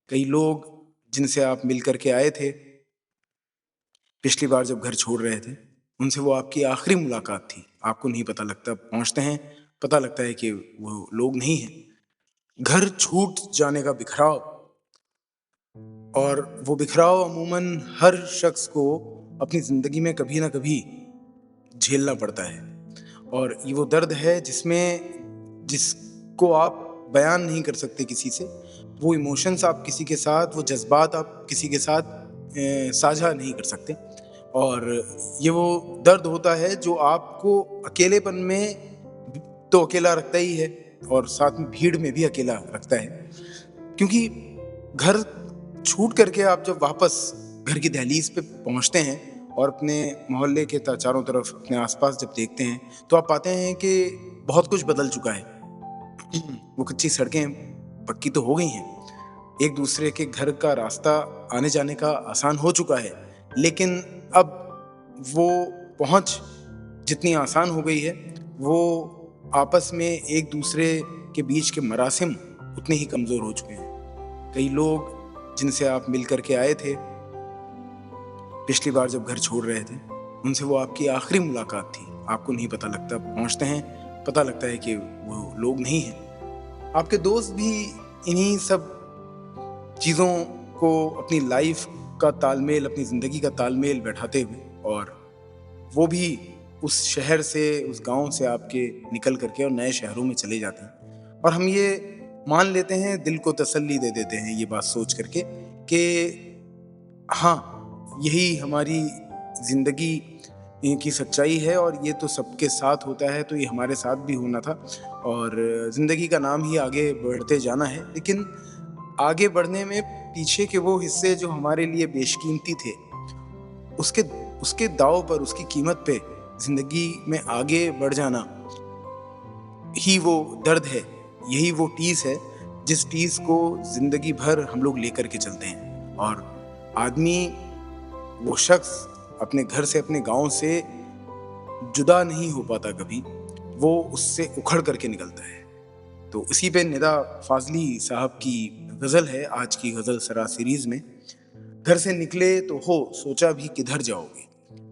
कई लोग जिनसे आप मिल कर के आए थे, पिछली बार जब घर छोड़ रहे थे, उनसे वो आपकी आखिरी मुलाकात थी। आपको नहीं पता लगता, पहुँचते हैं, पता लगता है कि वो लोग नहीं हैं। घर छूट जाने का बिखराव, और वो बिखराव अमूमन हर शख्स को अपनी ज़िंदगी में कभी न कभी झेलना पड़ता है। और ये वो दर्द है जिसको आप बयान नहीं कर सकते किसी से। वो इमोशंस आप किसी के साथ, वो जज़्बात आप किसी के साथ साझा नहीं कर सकते। और ये वो दर्द होता है जो आपको अकेलेपन में तो अकेला रखता ही है, और साथ में भीड़ में भी अकेला रखता है। क्योंकि घर छूट करके आप जब वापस घर की दहलीज पे पहुंचते हैं और अपने मोहल्ले के चारों तरफ अपने आसपास जब देखते हैं, तो आप पाते हैं कि बहुत कुछ बदल चुका है। वो कच्ची सड़कें पक्की तो हो गई हैं, एक दूसरे के घर का रास्ता आने जाने का आसान हो चुका है, लेकिन अब वो पहुंच जितनी आसान हो गई है, वो आपस में एक दूसरे के बीच के मरासिम उतने ही कमज़ोर हो चुके हैं। कई लोग जिनसे आप मिल कर के आए थे, पिछली बार जब घर छोड़ रहे थे, उनसे वो आपकी आखिरी मुलाकात थी। आपको नहीं पता लगता, पहुँचते हैं, पता लगता है कि वो लोग नहीं हैं। आपके दोस्त भी इन्हीं सब चीज़ों को अपनी लाइफ का तालमेल, अपनी ज़िंदगी का तालमेल बैठाते हुए, और वो भी उस शहर से, उस गाँव से आपके निकल करके और नए शहरों में चले जाते हैं। और हम ये मान लेते हैं, दिल को तसल्ली दे देते हैं ये बात सोच करके कि हाँ, यही हमारी ज़िंदगी की सच्चाई है, और ये तो सबके साथ होता है, तो ये हमारे साथ भी होना था। और ज़िंदगी का नाम ही आगे बढ़ते जाना है। लेकिन आगे बढ़ने में पीछे के वो हिस्से जो हमारे लिए बेशकीमती थे, उसके उसके दाँव पर, उसकी कीमत पे ज़िंदगी में आगे बढ़ जाना ही वो दर्द है। यही वो टीस है जिस टीस को ज़िंदगी भर हम लोग लेकर के चलते हैं। और आदमी, वो शख्स अपने घर से, अपने गाँव से जुदा नहीं हो पाता कभी, वो उससे उखड़ करके निकलता है। तो इसी पे निदा फ़ाज़ली साहब की गज़ल है आज की गज़ल सरा सीरीज़ में। घर से निकले तो हो, सोचा भी किधर जाओगे।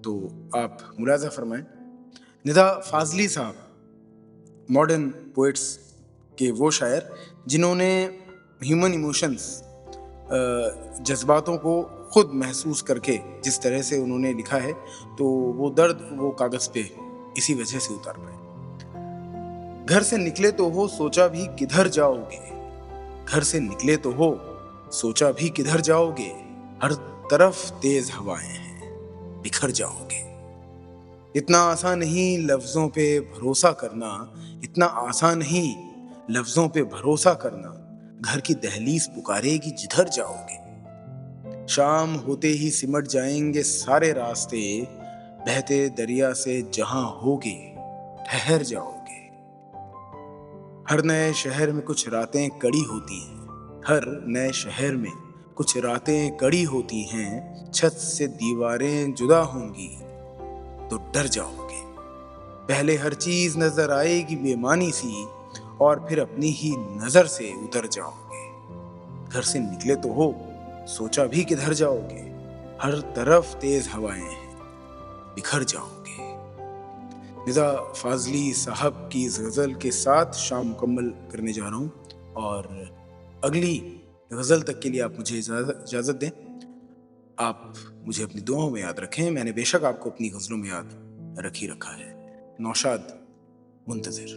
तो आप मुलाज़ा फ़रमाएँ। निदा फ़ाज़ली साहब मॉडर्न पोएट्स के वो शायर जिन्होंने ह्यूमन इमोशंस, जज्बातों को खुद महसूस करके जिस तरह से उन्होंने लिखा है, तो वो दर्द वो कागज़ पे इसी वजह से उतार पाए। घर से निकले तो हो, सोचा भी किधर जाओगे। घर से निकले तो हो, सोचा भी किधर जाओगे। हर तरफ तेज हवाएं हैं, बिखर जाओगे। इतना आसान नहीं लफ्जों पे भरोसा करना, इतना आसान नहीं लफ्जों पे भरोसा करना। घर की दहलीज पुकारेगी जिधर जाओगे। शाम होते ही सिमट जाएंगे सारे रास्ते, बहते दरिया से जहां होगे ठहर जाओगे। हर नए शहर में कुछ रातें कड़ी होती हैं, हर नए शहर में कुछ रातें कड़ी होती हैं। छत से दीवारें जुदा होंगी तो डर जाओगे। पहले हर चीज नजर आएगी बेमानी सी, और फिर अपनी ही नजर से उतर जाओगे। घर से निकले तो हो, सोचा भी किधर जाओगे। हर तरफ तेज हवाएं हैं, बिखर जाओगे। निदा फाजली साहब की इस गज़ल के साथ शाम मुकम्मल करने जा रहा हूँ, और अगली गज़ल तक के लिए आप मुझे इजाज़त दें। आप मुझे अपनी दुआओं में याद रखें। मैंने बेशक आपको अपनी गज़लों में याद रखा है। नौशाद मुंतज़िर।